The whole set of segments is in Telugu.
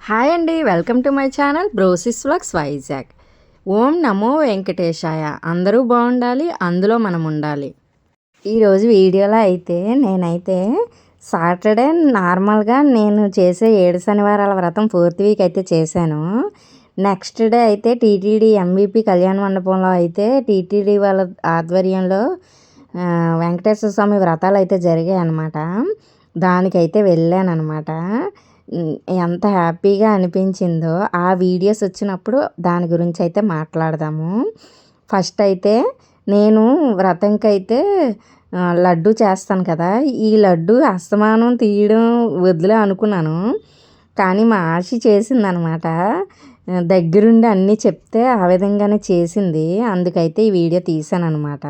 హాయ్ అండి, welcome to my channel Brosis vlogs Vizag. ఓం నమో వెంకటేశాయ. అందరూ బాగుండాలి, అందులో మనం ఉండాలి. ఈరోజు వీడియోలో అయితే నేనైతే సాటర్డే నార్మల్గా నేను చేసే 7 శనివారాల వ్రతం 4th వీక్ అయితే చేశాను. నెక్స్ట్ డే అయితే టీటీడీ ఎంవిపి కళ్యాణ మండపంలో అయితే టీటీడీ వాళ్ళ ఆధ్వర్యంలో వెంకటేశ్వర స్వామి వ్రతాలు అయితే జరిగాయి అన్నమాట. దానికైతే వెళ్ళాను అనమాట. ఎంత హ్యాపీగా అనిపించిందో ఆ వీడియోస్ వచ్చినప్పుడు దాని గురించి అయితే మాట్లాడదాము. ఫస్ట్ అయితే నేను వ్రతంకైతే లడ్డు చేస్తాను కదా, ఈ లడ్డు అస్తమానం తీయడం వదిలే అనుకున్నాను. కానీ మా ఆశి చేసిందనమాట. దగ్గరుండి అన్నీ చెప్తే ఆ విధంగానే చేసింది. అందుకైతే ఈ వీడియో తీసాను అనమాట.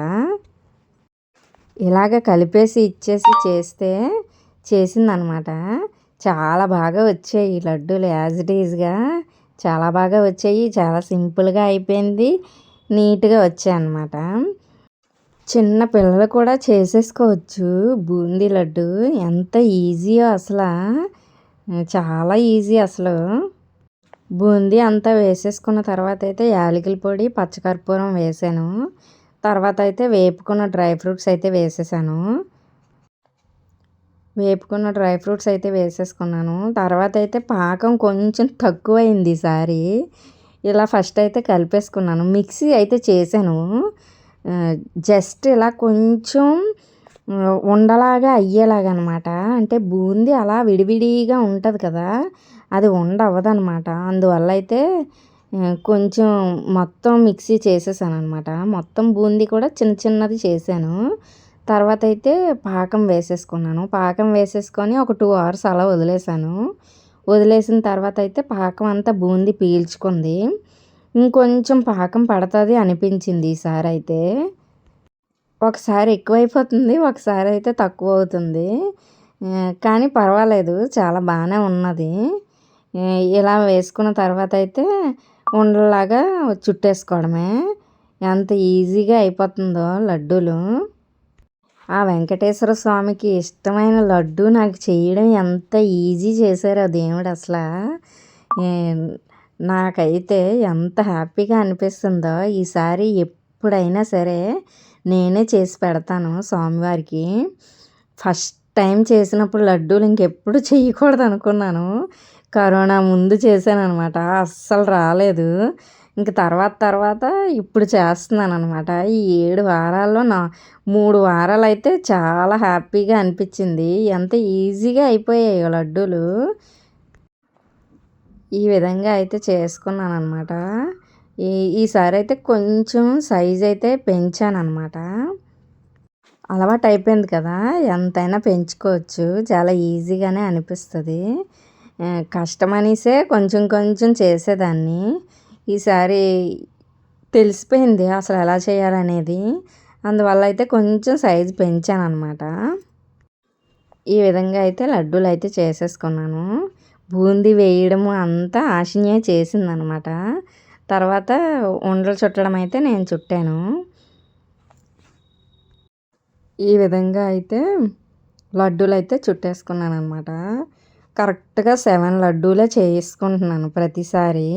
ఇలాగ కలిపేసి ఇచ్చేసి చేస్తే చేసిందనమాట. చాలా బాగా వచ్చాయి ఈ లడ్డూలు, యాజ్ ఇట్ ఈజ్గా చాలా బాగా వచ్చాయి. చాలా సింపుల్గా అయిపోయింది, నీట్గా వచ్చాయి అన్నమాట. చిన్న పిల్లలు కూడా చేసేసుకోవచ్చు బూందీ లడ్డు. ఎంత ఈజీయో అసలు, చాలా ఈజీ అసలు. బూందీ అంతా వేసేసుకున్న తర్వాత అయితే యాలకుల పొడి, పచ్చకర్పూరం వేసాను. తర్వాత అయితే వేపుకున్న డ్రై ఫ్రూట్స్ అయితే వేసేసాను. వేపుకున్న డ్రై ఫ్రూట్స్ అయితే వేసేసుకున్నాను. తర్వాత అయితే పాకం కొంచెం తక్కువైంది ఈసారి. ఇలా ఫస్ట్ అయితే కలిపేసుకున్నాను. మిక్సీ అయితే చేశాను. జస్ట్ ఇలా కొంచెం ఉండలాగా అయ్యేలాగా అనమాట. అంటే బూందీ అలా విడివిడిగా ఉంటుంది కదా, అది అవ్వదనమాట. అందువల్ల అయితే కొంచెం మొత్తం మిక్సీ చేసేసాను అనమాట. మొత్తం బూందీ కూడా చిన్న చిన్నది చేశాను. తర్వాత అయితే పాకం వేసేసుకున్నాను. పాకం వేసేసుకొని ఒక 2 hours అలా వదిలేసాను. వదిలేసిన తర్వాత అయితే పాకం అంతా బూందీ పీల్చుకుంది. ఇంకొంచెం పాకం పడుతుంది అనిపించింది ఈసారి అయితే. ఒకసారి ఎక్కువైపోతుంది, ఒకసారి అయితే తక్కువ అవుతుంది. కానీ పర్వాలేదు, చాలా బాగానే ఉన్నది. ఇలా వేసుకున్న తర్వాత అయితే ఉండలాగా చుట్టేసుకోవడమే. ఎంత ఈజీగా అయిపోతుందో లడ్డూలు. ఆ వెంకటేశ్వర స్వామికి ఇష్టమైన లడ్డు నాకు చేయడం ఎంత ఈజీ చేశారో దేవుడు అసలు. నాకైతే ఎంత హ్యాపీగా అనిపిస్తుందో. ఈసారి ఎప్పుడైనా సరే నేనే చేసి పెడతాను స్వామివారికి. ఫస్ట్ టైం చేసినప్పుడు లడ్డూలు ఇంకెప్పుడు చేయకూడదు అనుకున్నాను. కరోనా ముందు చేశాను అనమాట, అస్సలు రాలేదు. ఇంక తర్వాత ఇప్పుడు చేస్తున్నాను అనమాట. ఈ 7 వారాల్లో 3 వారాలు అయితే చాలా హ్యాపీగా అనిపించింది. ఎంత ఈజీగా అయిపోయాయో లడ్డూలు. ఈ విధంగా అయితే చేసుకున్నాను అనమాట. ఈసారి అయితే కొంచెం సైజ్ అయితే పెంచాను అనమాట. అలవాటు అయిపోయింది కదా, ఎంతైనా పెంచుకోవచ్చు. చాలా ఈజీగానే అనిపిస్తుంది. కష్టమనిసే కొంచెం కొంచెం చేసేదాన్ని. ఈసారి తెలిసిపోయింది అసలు ఎలా చేయాలనేది. అందువల్ల అయితే కొంచెం సైజు పెంచాను అనమాట. ఈ విధంగా అయితే లడ్డూలు అయితే చేసేసుకున్నాను. బూందీ వేయడము అంతా ఆశిన్యే చేసిందనమాట. తర్వాత ఉండలు చుట్టడం అయితే నేను చుట్టాను. ఈ విధంగా అయితే లడ్డూలు అయితే చుట్టేసుకున్నాను అనమాట. కరెక్ట్గా 7 లడ్డూలే చేసుకుంటున్నాను ప్రతిసారి.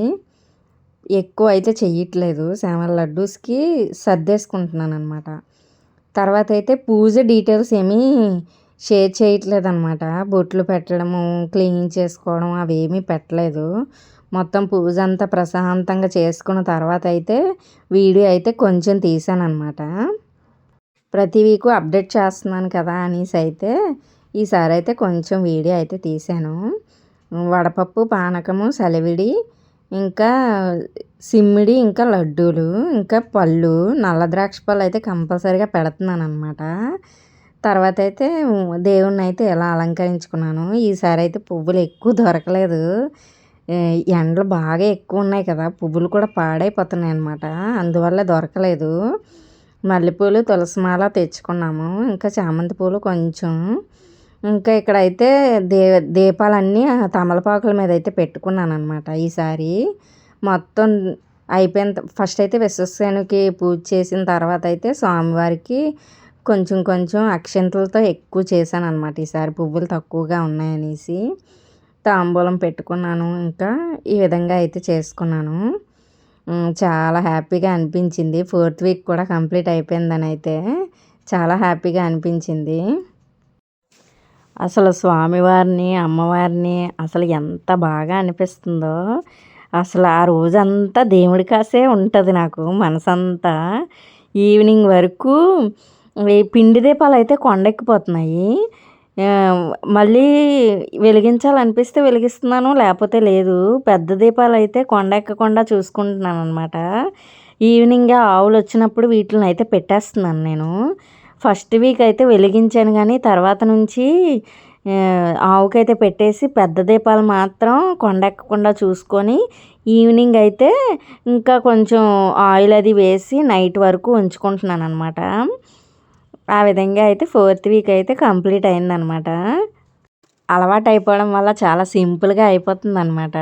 ఎక్కువ అయితే చెయ్యట్లేదు. 7 లడ్డూస్కి సర్దేసుకుంటున్నాను అనమాట. తర్వాత అయితే పూజ డీటెయిల్స్ ఏమీ షేర్ చేయట్లేదు అనమాట. బొట్లు పెట్టడము, క్లీన్ చేసుకోవడం అవేమీ పెట్టలేదు. మొత్తం పూజ అంతా ప్రశాంతంగా చేసుకున్న తర్వాత అయితే వీడియో అయితే కొంచెం తీసాను అనమాట. ప్రతి వీకు అప్డేట్ చేస్తున్నాను కదా అనేసి అయితే ఈసారి అయితే కొంచెం వీడియో అయితే తీసాను. వడపప్పు, పానకము, సలివిడి, ఇంకా సిమ్మిడి, ఇంకా లడ్డూలు, ఇంకా పళ్ళు, నల్ల ద్రాక్ష పళ్ళు అయితే కంపల్సరీగా పెడుతున్నాను అనమాట. తర్వాత అయితే దేవుణ్ణి అయితే ఎలా అలంకరించుకున్నాను. ఈసారి అయితే పువ్వులు ఎక్కువ దొరకలేదు. ఎండలు బాగా ఎక్కువ ఉన్నాయి కదా, పువ్వులు కూడా పాడైపోతున్నాయి అనమాట. అందువల్ల దొరకలేదు. మల్లెపూలు, తులసిమాల తెచ్చుకున్నాము. ఇంకా చామంతి పూలు కొంచెం. ఇంకా ఇక్కడైతే దీపాలన్నీ తమలపాకుల మీద అయితే పెట్టుకున్నాను అనమాట. ఈసారి మొత్తం అయిపోయిన ఫస్ట్ అయితే విశ్వసేనుకి పూజ చేసిన తర్వాత అయితే స్వామివారికి కొంచెం కొంచెం అక్షంతలతో ఎక్కువ చేశాను అనమాట. ఈసారి పువ్వులు తక్కువగా ఉన్నాయనేసి తాంబూలం పెట్టుకున్నాను. ఇంకా ఈ విధంగా అయితే చేసుకున్నాను. చాలా హ్యాపీగా అనిపించింది. 4th వీక్ కూడా కంప్లీట్ అయిపోయిందని అయితే చాలా హ్యాపీగా అనిపించింది. అసలు స్వామివారిని, అమ్మవారిని అసలు ఎంత బాగా అనిపిస్తుందో, అసలు ఆ రోజంతా దేవుడి కాసే ఉంటది నాకు మనసంతా. ఈవినింగ్ వరకు ఈ పిండి దీపాలైతే కొండెక్కిపోతున్నాయి. మళ్ళీ వెలిగించాలనిపిస్తే వెలిగిస్తున్నాను, లేకపోతే లేదు. పెద్ద దీపాలైతే కొండెక్కకుండా చూసుకుంటున్నాననమాట. ఈవినింగే ఆవులొచ్చినప్పుడు వీటిలనైతే పెట్టేస్తున్నాను నేను. ఫస్ట్ వీక్ అయితే వెలిగించాను కానీ తర్వాత నుంచి ఆవుకైతే పెట్టేసి పెద్ద దీపాలు మాత్రం కొండెక్కకుండా చూసుకొని ఈవినింగ్ అయితే ఇంకా కొంచెం ఆయిల్ అది వేసి నైట్ వరకు ఉంచుకుంటున్నాను అనమాట. ఆ విధంగా అయితే 4th వీక్ అయితే కంప్లీట్ అయిందనమాట. అలవాటు అయిపోవడం వల్ల చాలా సింపుల్గా అయిపోతుందనమాట.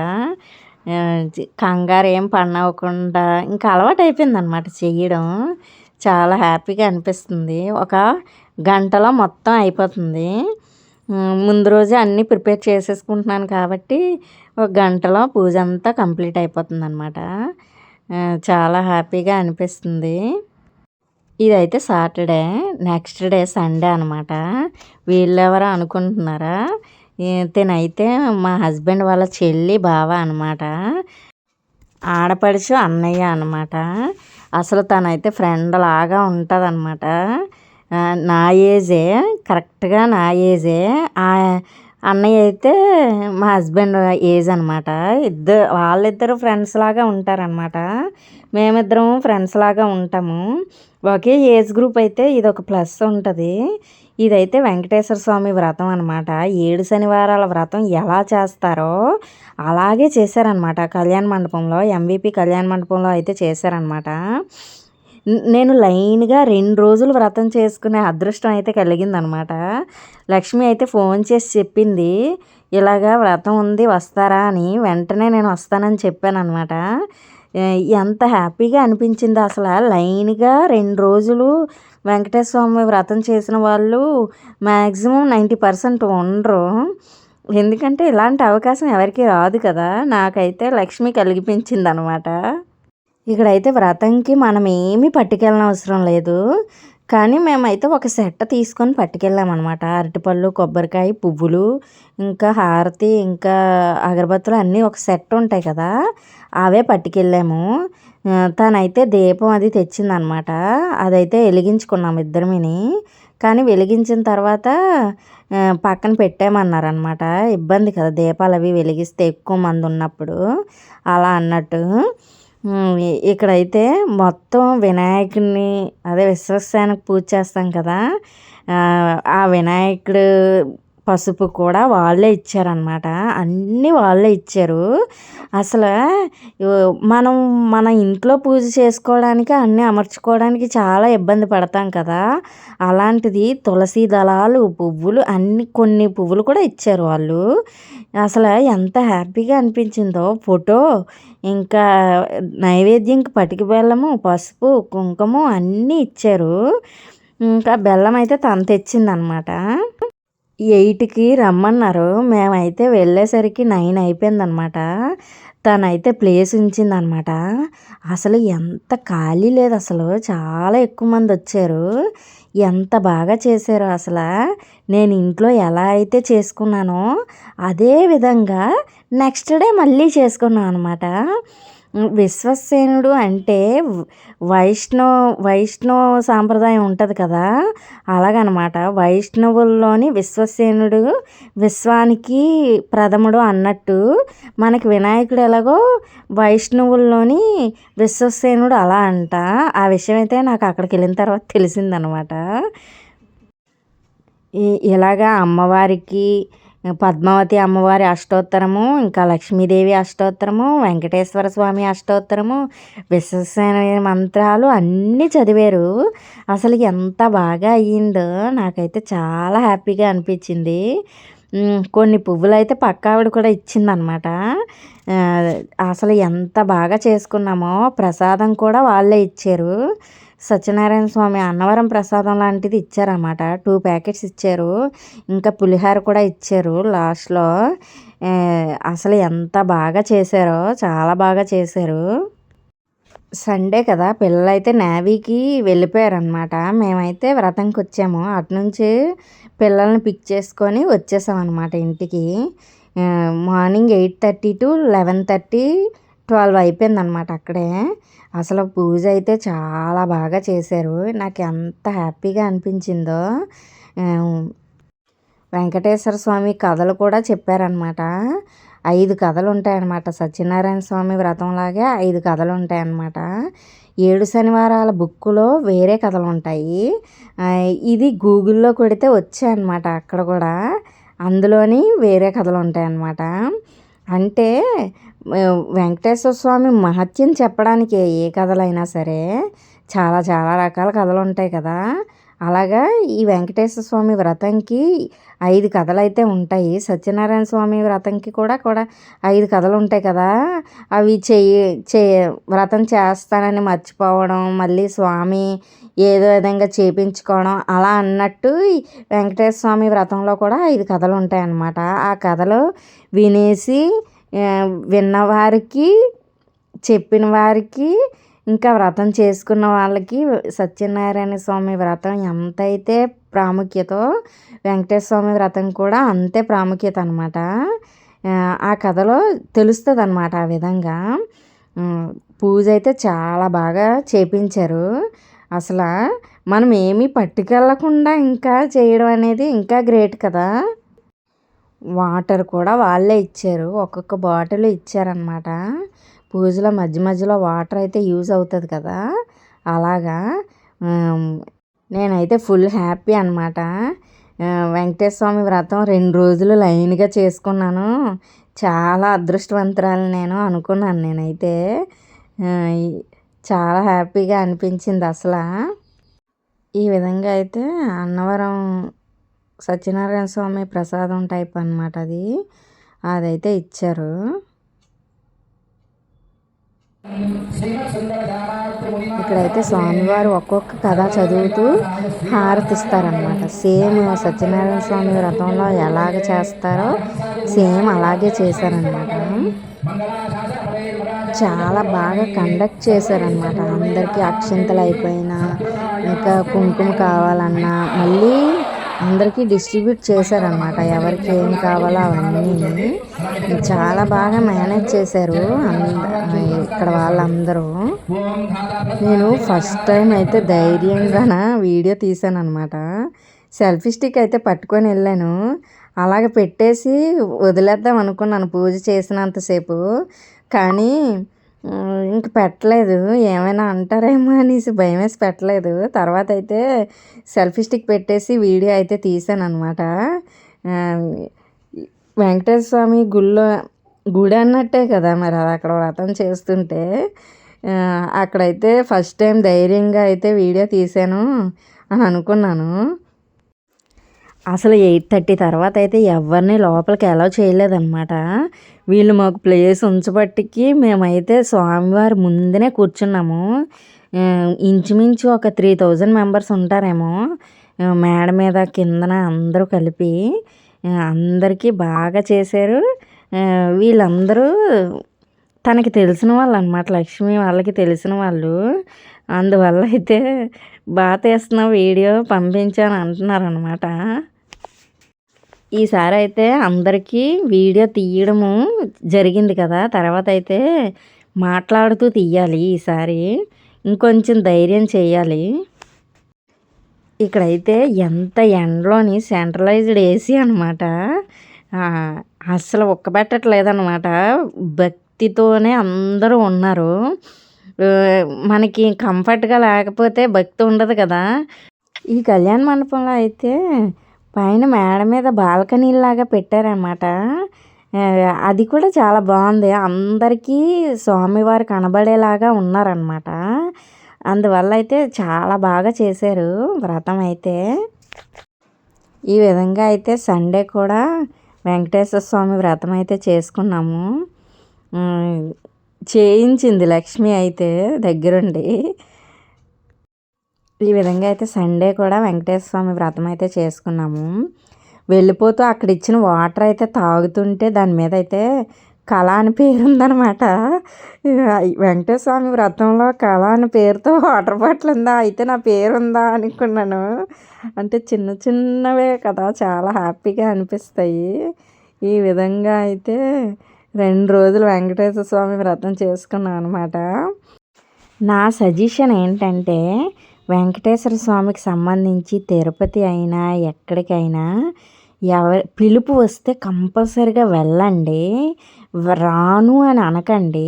కంగారు ఏం పడనవ్వకుండా ఇంకా అలవాటు అయిపోయిందనమాట చేయడం. చాలా హ్యాపీగా అనిపిస్తుంది. ఒక గంటలో మొత్తం అయిపోతుంది. ముందు రోజే అన్నీ ప్రిపేర్ చేసేసుకుంటున్నాను కాబట్టి ఒక గంటలో పూజ అంతా కంప్లీట్ అయిపోతుందనమాట. చాలా హ్యాపీగా అనిపిస్తుంది. ఇదైతే సాటర్డే. నెక్స్ట్ డే సండే అనమాట. వీళ్ళెవరో అనుకుంటున్నారా? తినైతే మా హస్బెండ్ వాళ్ళ చెల్లి బావ అనమాట. ఆడపడుచు అన్నయ్య అనమాట. అసలు తనైతే ఫ్రెండ్ లాగా ఉంటుందన్నమాట. నా ఏజే, కరెక్ట్గా నా ఏజే. అన్నయ్య అయితే మా హస్బెండ్ ఏజ్ అనమాట. వాళ్ళిద్దరు ఫ్రెండ్స్ లాగా ఉంటారనమాట. మేమిద్దరం ఫ్రెండ్స్ లాగా ఉంటాము. ఒకే ఏజ్ గ్రూప్ అయితే ఇదొక ప్లస్ ఉంటుంది. ఇదైతే వెంకటేశ్వర స్వామి వ్రతం అనమాట. 7 శనివారాల వ్రతం ఎలా చేస్తారో అలాగే చేశారనమాట. కళ్యాణ మండపంలో, ఎంవిపి కళ్యాణ మండపంలో అయితే చేశారనమాట. నేను లైన్గా 2 రోజులు వ్రతం చేసుకునే అదృష్టం అయితే కలిగిందనమాట. లక్ష్మి అయితే ఫోన్ చేసి చెప్పింది, ఇలాగా వ్రతం ఉంది వస్తారా అని. వెంటనే నేను వస్తానని చెప్పాను అనమాట. ఎంత హ్యాపీగా అనిపించింది అసలు. లైన్గా 2 రోజులు వెంకటేశ్వర స్వామి వ్రతం చేసిన వాళ్ళు మ్యాక్సిమం 90% ఉండరు. ఎందుకంటే ఇలాంటి అవకాశం ఎవరికి రాదు కదా. నాకైతే లక్ష్మి కలిగిపించింది అనమాట. ఇక్కడైతే వ్రతంకి మనం ఏమీ పట్టుకెళ్ళిన అవసరం లేదు. కానీ మేమైతే ఒక సెట్ తీసుకొని పట్టుకెళ్ళామన్నమాట. అరటిపళ్ళు, కొబ్బరికాయ, పువ్వులు, ఇంకా హారతి, ఇంకా అగరబత్తులు అన్నీ ఒక సెట్ ఉంటాయి కదా, అవే పట్టుకెళ్ళాము. తనైతే దీపం అది తెచ్చిందనమాట. అదైతే వెలిగించుకున్నాము ఇద్దరమని. కానీ వెలిగించిన తర్వాత పక్కన పెట్టామన్నారనమాట. ఇబ్బంది కదా దీపాలు అవి వెలిగిస్తే ఎక్కువ మంది ఉన్నప్పుడు, అలా అన్నట్టు. ఇక్కడైతే మొత్తం వినాయకుడిని, అదే విశ్వక్సేనకు పూజ చేస్తాం కదా, ఆ వినాయకుడు పసుపు కూడా వాళ్ళే ఇచ్చారనమాట. అన్నీ వాళ్ళే ఇచ్చారు. అసలు మనం మన ఇంట్లో పూజ చేసుకోవడానికి అన్నీ అమర్చుకోవడానికి చాలా ఇబ్బంది పడతాం కదా. అలాంటిది తులసి దళాలు, పువ్వులు, కొన్ని పువ్వులు కూడా ఇచ్చారు వాళ్ళు. అసలు ఎంత హ్యాపీగా అనిపించిందో. ఫోటో, ఇంకా నైవేద్యంకి పటిక బెల్లము, పసుపు, కుంకుమ అన్నీ ఇచ్చారు. ఇంకా బెల్లం అయితే తను తెచ్చిందనమాట. 8కి రమ్మన్నారు. మేమైతే వెళ్ళేసరికి 9 అయిపోయిందనమాట. తనైతే ప్లేస్ ఉంచిందనమాట. అసలు ఎంత ఖాళీ లేదు అసలు. చాలా ఎక్కువ మంది వచ్చారు. ఎంత బాగా చేశారో అసలు. నేను ఇంట్లో ఎలా అయితే చేసుకున్నానో అదే విధంగా నెక్స్ట్ డే మళ్ళీ చేసుకున్నాను అనమాట. విశ్వక్సేనుడు అంటే వైష్ణవ సాంప్రదాయం ఉంటుంది కదా, అలాగనమాట. వైష్ణవుల్లోని విశ్వక్సేనుడు విశ్వానికి ప్రథముడు అన్నట్టు, మనకి వినాయకుడు ఎలాగో వైష్ణవుల్లోని విశ్వక్సేనుడు అలా అంట. ఆ విషయం అయితే నాకు అక్కడికి వెళ్ళిన తర్వాత తెలిసిందనమాట. ఇలాగా అమ్మవారికి పద్మావతి అమ్మవారి అష్టోత్తరము, ఇంకా లక్ష్మీదేవి అష్టోత్తరము, వెంకటేశ్వర స్వామి అష్టోత్తరము, విశ్వక్సేన మంత్రాలు అన్నీ చదివారు. అసలు ఎంత బాగా అయ్యిందో నాకైతే చాలా హ్యాపీగా అనిపించింది. కొన్ని పువ్వులు అయితే పక్క ఆవిడ కూడా ఇచ్చిందనమాట. అసలు ఎంత బాగా చేసుకున్నామో. ప్రసాదం కూడా వాళ్ళే ఇచ్చారు. సత్యనారాయణ స్వామి అన్నవరం ప్రసాదం లాంటిది ఇచ్చారన్నమాట. 2 ప్యాకెట్స్ ఇచ్చారు. ఇంకా పులిహార కూడా ఇచ్చారు లాస్ట్లో. అసలు ఎంత బాగా చేశారో, చాలా బాగా చేశారు. సండే కదా, పిల్లలైతే నేవీకి వెళ్ళిపోయారనమాట. మేమైతే వ్రతంకి వచ్చాము. అటునుంచి పిల్లల్ని పిక్ చేసుకొని వచ్చేసామన్నమాట ఇంటికి. మార్నింగ్ 8:30 టు 11:30, 12 అయిపోయిందనమాట అక్కడే. అసలు పూజ అయితే చాలా బాగా చేశారు. నాకు ఎంత హ్యాపీగా అనిపించిందో. వెంకటేశ్వర స్వామి కథలు కూడా చెప్పారనమాట. 5 కథలు ఉంటాయన్నమాట. సత్యనారాయణ స్వామి వ్రతంలాగే 5 కథలు ఉంటాయన్నమాట. 7 శనివారాల బుక్కులో వేరే కథలు ఉంటాయి. ఇది గూగుల్లో కొడితే వచ్చాయన్నమాట అక్కడ కూడా. అందులోని వేరే కథలు ఉంటాయన్నమాట. అంటే వెంకటేశ్వర స్వామి మహత్యం చెప్పడానికి ఏ కథలైనా సరే చాలా చాలా రకాల కథలు ఉంటాయి కదా. అలాగా ఈ వెంకటేశ్వర స్వామి వ్రతంకి 5 కథలైతే ఉంటాయి. సత్యనారాయణ స్వామి వ్రతంకి కూడా 5 కథలు ఉంటాయి కదా. అవి వ్రతం చేస్తానని మర్చిపోవడం, మళ్ళీ స్వామి ఏదో విధంగా చేపించుకోవడం అలా అన్నట్టు వెంకటేశ్వర స్వామి వ్రతంలో కూడా 5 కథలు ఉంటాయన్నమాట. ఆ కథలు వినేసి విన్నవారికి, చెప్పిన వారికి, ఇంకా వ్రతం చేసుకున్న వాళ్ళకి సత్యనారాయణ స్వామి వ్రతం ఎంతైతే ప్రాముఖ్యతో వెంకటేశ్వర స్వామి వ్రతం కూడా అంతే ప్రాముఖ్యత అనమాట. ఆ కథలో తెలుస్తుంది అనమాట. ఆ విధంగా పూజ అయితే చాలా బాగా చేపించారు. అసలు మనం ఏమీ పట్టుకెళ్ళకుండా ఇంకా చేయడం అనేది ఇంకా గ్రేట్ కదా. వాటర్ కూడా వాళ్ళే ఇచ్చారు. ఒక్కొక్క బాటిల్ ఇచ్చారనమాట. పూజలో మధ్య మధ్యలో వాటర్ అయితే యూజ్ అవుతుంది కదా. అలాగా నేనైతే ఫుల్ హ్యాపీ అనమాట. వెంకటేశ్వర స్వామి వ్రతం 2 రోజులు లైన్గా చేసుకున్నాను. చాలా అదృష్టవంతురాలు నేను అనుకున్నాను. నేనైతే చాలా హ్యాపీగా అనిపించింది అసలు. ఈ విధంగా అయితే అన్నవరం సత్యనారాయణ స్వామి ప్రసాదం టైప్ అనమాట. అదైతే ఇచ్చారు. ఇక్కడైతే స్వామివారు ఒక్కొక్క కథ చదువుతూ హారతి ఇస్తారనమాట. సేమ్ సత్యనారాయణ స్వామి వ్రతంలో ఎలాగ చేస్తారో సేమ్ అలాగే చేశారనమాట. చాలా బాగా కండక్ట్ చేశారనమాట. అందరికీ అక్షింతలు అయిపోయినా, ఇంకా కుంకుమ కావాలన్నా మళ్ళీ అందరికీ డిస్ట్రిబ్యూట్ చేశారనమాట. ఎవరికి ఏం కావాలో అవన్నీ చాలా బాగా మేనేజ్ చేశారు ఇక్కడ వాళ్ళందరూ. నేను ఫస్ట్ టైం అయితే ధైర్యంగా వీడియో తీసాను అనమాట. సెల్ఫీ స్టిక్ అయితే పట్టుకొని వెళ్ళాను. అలాగే పెట్టేసి వదిలేద్దాం అనుకున్నాను పూజ చేసినంతసేపు. కానీ ఇంక పెట్టలేదు. ఏమైనా అంటారేమో అనేసి భయం వేసి పెట్టలేదు. తర్వాత అయితే సెల్ఫీ స్టిక్ పెట్టేసి వీడియో అయితే తీసాను అనమాట. వెంకటేశ్వర స్వామి గుడి అన్నట్టే కదా మరి అది. అక్కడ వ్రతం చేస్తుంటే అక్కడైతే ఫస్ట్ టైం ధైర్యంగా అయితే వీడియో తీసాను అని అనుకున్నాను. అసలు 8:30 తర్వాత అయితే ఎవరిని లోపలికి అలౌ చేయలేదన్నమాట. వీళ్ళు మాకు ప్లేస్ ఉంచబట్టికి మేమైతే స్వామివారి ముందునే కూర్చున్నాము. ఇంచుమించు ఒక 3000 మెంబర్స్ ఉంటారేమో మేడ మీద కిందన అందరూ కలిపి. అందరికీ బాగా చేశారు. వీళ్ళందరూ తనకి తెలిసిన వాళ్ళు అనమాట. లక్ష్మి వాళ్ళకి తెలిసిన వాళ్ళు. అందువల్ల అయితే బాగా తీస్తున్న వీడియో పంపించాను అంటున్నారనమాట. ఈసారి అయితే అందరికీ వీడియో తీయడము జరిగింది కదా. తర్వాత అయితే మాట్లాడుతూ తీయాలి ఈసారి. ఇంకొంచెం ధైర్యం చేయాలి. ఇక్కడైతే ఎంత ఎండలోని సెంట్రలైజ్డ్ ఏసీ అనమాట. అస్సలు ఒక్కబెట్టట్లేదన్నమాట. భక్తితోనే అందరూ ఉన్నారు. మనకి కంఫర్ట్గా లేకపోతే భక్తి ఉండదు కదా. ఈ కళ్యాణ మండపంలో అయితే పైన మేడ మీద బాల్కనీలాగా పెట్టారనమాట. అది కూడా చాలా బాగుంది. అందరికీ స్వామివారు కనబడేలాగా ఉన్నారనమాట. అందువల్ల అయితే చాలా బాగా చేశారు వ్రతం అయితే. ఈ విధంగా అయితే సండే కూడా వెంకటేశ్వర స్వామి వ్రతం అయితే చేసుకున్నాము. చేయించింది లక్ష్మి అయితే దగ్గరుండి. ఈ విధంగా అయితే సండే కూడా వెంకటేశ్వర స్వామి వ్రతం అయితే చేసుకున్నాము. వెళ్ళిపోతూ అక్కడ ఇచ్చిన వాటర్ అయితే తాగుతుంటే దాని మీద అయితే కళ అని పేరు ఉందనమాట. వెంకటేశ్వర స్వామి వ్రతంలో కళ అని పేరుతో వాటర్ బాటిల్ ఉందా, అయితే నా పేరు ఉందా అనుకున్నాను. అంటే చిన్న చిన్నవే కదా, చాలా హ్యాపీగా అనిపిస్తాయి. ఈ విధంగా అయితే 2 రోజులు వెంకటేశ్వర స్వామి వ్రతం చేసుకున్నాను అనమాట. నా సజెషన్ ఏంటంటే వెంకటేశ్వర స్వామికి సంబంధించి తిరుపతి అయినా ఎక్కడికైనా పిలుపు వస్తే కంపల్సరీగా వెళ్ళండి, రాను అని అనకండి.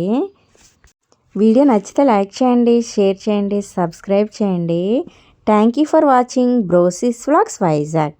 వీడియో నచ్చితే లైక్ చేయండి, షేర్ చేయండి, సబ్స్క్రైబ్ చేయండి. Thank you for watching బ్రోసిస్ vlogs Vizag.